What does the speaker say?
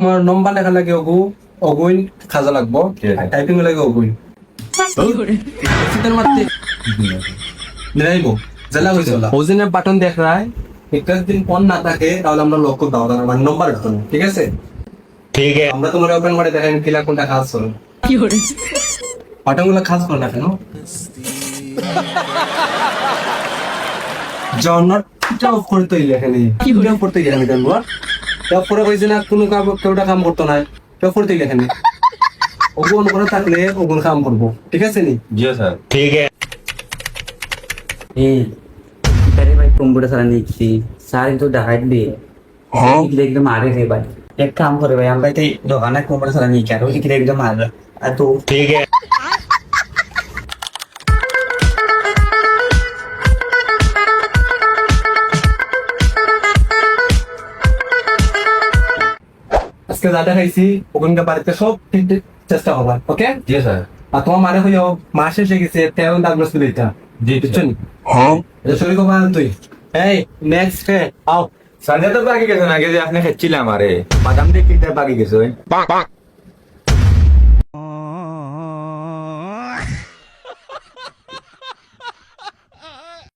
তোমার নম্বর লেখা লাগে অগুইন খাজা লাগবো টাইপিং লাগে অগুইন মারতে নিরাইব জেলা হয়েছে ওজনের বাটন দেখ রায় একটা দিন ফোন না থাকে তাহলে আমরা লক্ষ্য দাও মানে নম্বর ঠিক আছে ठीक है আমরা তোমার ওপেন করে দেখেন কিলা কোনটা কাজ করো বাটন গুলো কাজ করো না কেন জন্নার অফ করতে হইলে এখানে কিভাবে করতে গেলাম এটা তারপরে কইছে না কোনো কাম কেউটা কাম করতো না কেউ করতে গেলে এখানে ওগুন করে থাকলে ওগুন কাম করবো ঠিক আছে নি जी सर ठीक है अरे भाई कंप्यूटर सारा निकसी सारे तो डाइट भी है हाँ एकदम आ रहे थे भाई एक काम करो भाई हम भाई तो दोकाना कंप्यूटर सारा नहीं क्या रोज की एकदम आ रहा तो ठीक है আজকে যা দেখাইছি ওখানকার বাড়িতে সব ঠিক চেষ্টা করবা ওকে जी सर আর তোমার মানে হইও মাস শেষে গেছে তেমন দাগলো ছিল এটা জি বুঝছো নি हाँ এটা শরীর কবা তুই এই নেক্সট আও संजय तो बाकी कैसे ना कैसे आपने खच्ची ला हमारे बादाम देख के बाकी कैसे